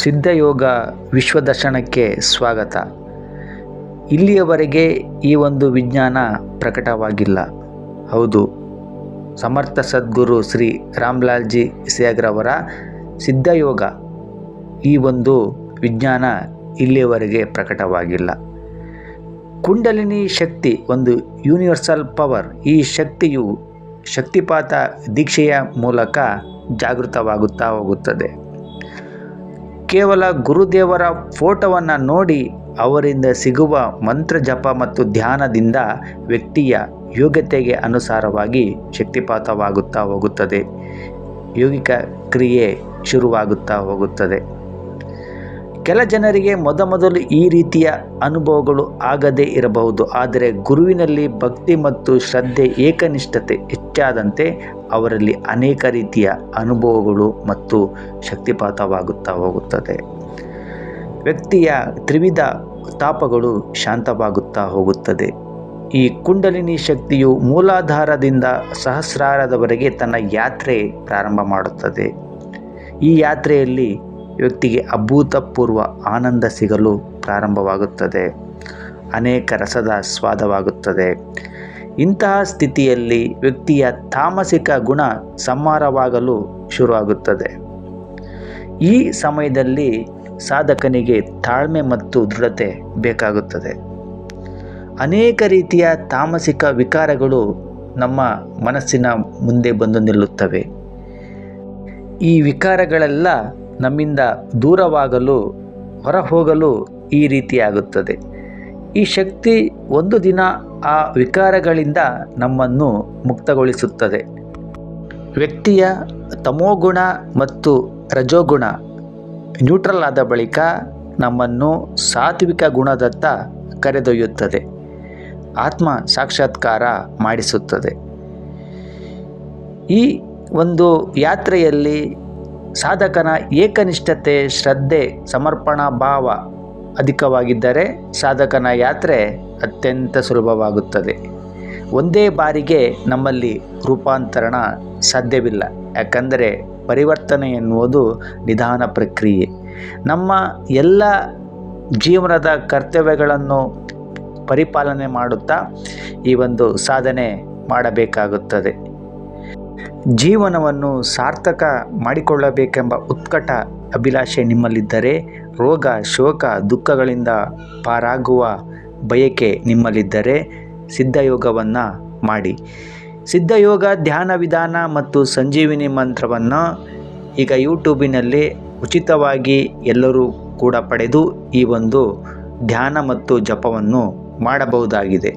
ಸಿದ್ಧಯೋಗ ವಿಶ್ವದರ್ಶನಕ್ಕೆ ಸ್ವಾಗತ. ಇಲ್ಲಿಯವರೆಗೆ ಈ ಒಂದು ವಿಜ್ಞಾನ ಪ್ರಕಟವಾಗಿಲ್ಲ. ಹೌದು, ಸಮರ್ಥ ಸದ್ಗುರು ಶ್ರೀ ರಾಮ್ಲಾಲ್ಜಿ ಸೇಗ್ರವರ ಸಿದ್ಧಯೋಗ ಈ ಒಂದು ವಿಜ್ಞಾನ ಇಲ್ಲಿಯವರೆಗೆ ಪ್ರಕಟವಾಗಿಲ್ಲ. ಕುಂಡಲಿನಿ ಶಕ್ತಿ ಒಂದು ಯೂನಿವರ್ಸಲ್ ಪವರ್. ಈ ಶಕ್ತಿಯು ಶಕ್ತಿಪಾತ ದೀಕ್ಷೆಯ ಮೂಲಕ ಜಾಗೃತವಾಗುತ್ತಾ ಹೋಗುತ್ತದೆ. ಕೇವಲ ಗುರುದೇವರ ಫೋಟೋವನ್ನು ನೋಡಿ ಅವರಿಂದ ಸಿಗುವ ಮಂತ್ರ ಜಪ ಮತ್ತು ಧ್ಯಾನದಿಂದ ವ್ಯಕ್ತಿಯ ಯೋಗ್ಯತೆಗೆ ಅನುಸಾರವಾಗಿ ಶಕ್ತಿಪಾತವಾಗುತ್ತಾ ಹೋಗುತ್ತದೆ. ಯೋಗಿಕ ಕ್ರಿಯೆ ಶುರುವಾಗುತ್ತಾ ಹೋಗುತ್ತದೆ. ಕೆಲ ಜನರಿಗೆ ಮೊದಲು ಈ ರೀತಿಯ ಅನುಭವಗಳು ಆಗದೇ ಇರಬಹುದು. ಆದರೆ ಗುರುವಿನಲ್ಲಿ ಭಕ್ತಿ ಮತ್ತು ಶ್ರದ್ಧೆ ಏಕನಿಷ್ಠತೆ ಹೆಚ್ಚಾದಂತೆ ಅವರಲ್ಲಿ ಅನೇಕ ರೀತಿಯ ಅನುಭವಗಳು ಮತ್ತು ಶಕ್ತಿಪಾತವಾಗುತ್ತಾ ಹೋಗುತ್ತದೆ. ವ್ಯಕ್ತಿಯ ತ್ರಿವಿಧ ತಾಪಗಳು ಶಾಂತವಾಗುತ್ತಾ ಹೋಗುತ್ತದೆ. ಈ ಕುಂಡಲಿನಿ ಶಕ್ತಿಯು ಮೂಲಾಧಾರದಿಂದ ಸಹಸ್ರಾರದವರೆಗೆ ತನ್ನ ಯಾತ್ರೆ ಪ್ರಾರಂಭ ಮಾಡುತ್ತದೆ. ಈ ಯಾತ್ರೆಯಲ್ಲಿ ವ್ಯಕ್ತಿಗೆ ಅಭೂತಪೂರ್ವ ಆನಂದ ಸಿಗಲು ಪ್ರಾರಂಭವಾಗುತ್ತದೆ. ಅನೇಕ ರಸದ ಸ್ವಾದವಾಗುತ್ತದೆ. ಇಂತಹ ಸ್ಥಿತಿಯಲ್ಲಿ ವ್ಯಕ್ತಿಯ ತಾಮಸಿಕ ಗುಣ ಸಂಹಾರವಾಗಲು ಶುರುವಾಗುತ್ತದೆ. ಈ ಸಮಯದಲ್ಲಿ ಸಾಧಕನಿಗೆ ತಾಳ್ಮೆ ಮತ್ತು ದೃಢತೆ ಬೇಕಾಗುತ್ತದೆ. ಅನೇಕ ರೀತಿಯ ತಾಮಸಿಕ ವಿಕಾರಗಳು ನಮ್ಮ ಮನಸ್ಸಿನ ಮುಂದೆ ಬಂದು ನಿಲ್ಲುತ್ತವೆ. ಈ ವಿಕಾರಗಳೆಲ್ಲ ನಮ್ಮಿಂದ ದೂರವಾಗಲು ಹೊರಹೋಗಲು ಈ ರೀತಿಯಾಗುತ್ತದೆ. ಈ ಶಕ್ತಿ ಒಂದು ದಿನ ಆ ವಿಕಾರಗಳಿಂದ ನಮ್ಮನ್ನು ಮುಕ್ತಗೊಳಿಸುತ್ತದೆ. ವ್ಯಕ್ತಿಯ ತಮೋಗುಣ ಮತ್ತು ರಜೋಗುಣ ನ್ಯೂಟ್ರಲ್ ಆದ ಬಳಿಕ ನಮ್ಮನ್ನು ಸಾತ್ವಿಕ ಗುಣದತ್ತ ಕರೆದೊಯ್ಯುತ್ತದೆ. ಆತ್ಮ ಸಾಕ್ಷಾತ್ಕಾರ ಮಾಡಿಸುತ್ತದೆ. ಈ ಒಂದು ಯಾತ್ರೆಯಲ್ಲಿ ಸಾಧಕನ ಏಕನಿಷ್ಠತೆ, ಶ್ರದ್ಧೆ, ಸಮರ್ಪಣಾ ಭಾವ ಅಧಿಕವಾಗಿದ್ದರೆ ಸಾಧಕನ ಯಾತ್ರೆ ಅತ್ಯಂತ ಸುಲಭವಾಗುತ್ತದೆ. ಒಂದೇ ಬಾರಿಗೆ ನಮ್ಮಲ್ಲಿ ರೂಪಾಂತರಣ ಸಾಧ್ಯವಿಲ್ಲ. ಯಾಕಂದರೆ ಪರಿವರ್ತನೆ ಎನ್ನುವುದು ನಿಧಾನ ಪ್ರಕ್ರಿಯೆ. ನಮ್ಮ ಎಲ್ಲ ಜೀವನದ ಕರ್ತವ್ಯಗಳನ್ನು ಪರಿಪಾಲನೆ ಮಾಡುತ್ತಾ ಈ ಒಂದು ಸಾಧನೆ ಮಾಡಬೇಕಾಗುತ್ತದೆ. ಜೀವನವನ್ನು ಸಾರ್ಥಕ ಮಾಡಿಕೊಳ್ಳಬೇಕೆಂಬ ಉತ್ಕಟ ಅಭಿಲಾಷೆ ನಿಮ್ಮಲ್ಲಿದ್ದರೆ, ರೋಗ ಶೋಕ ದುಃಖಗಳಿಂದ ಪಾರಾಗುವ ಬಯಕೆ ನಿಮ್ಮಲ್ಲಿದ್ದರೆ ಸಿದ್ಧಯೋಗವನ್ನು ಮಾಡಿ. ಸಿದ್ಧಯೋಗ ಧ್ಯಾನ ವಿಧಾನ ಮತ್ತು ಸಂಜೀವಿನಿ ಮಂತ್ರವನ್ನು ಈಗ ಯೂಟ್ಯೂಬಿನಲ್ಲಿ ಉಚಿತವಾಗಿ ಎಲ್ಲರೂ ಕೂಡ ಪಡೆದು ಈ ಒಂದು ಧ್ಯಾನ ಮತ್ತು ಜಪವನ್ನು ಮಾಡಬಹುದಾಗಿದೆ.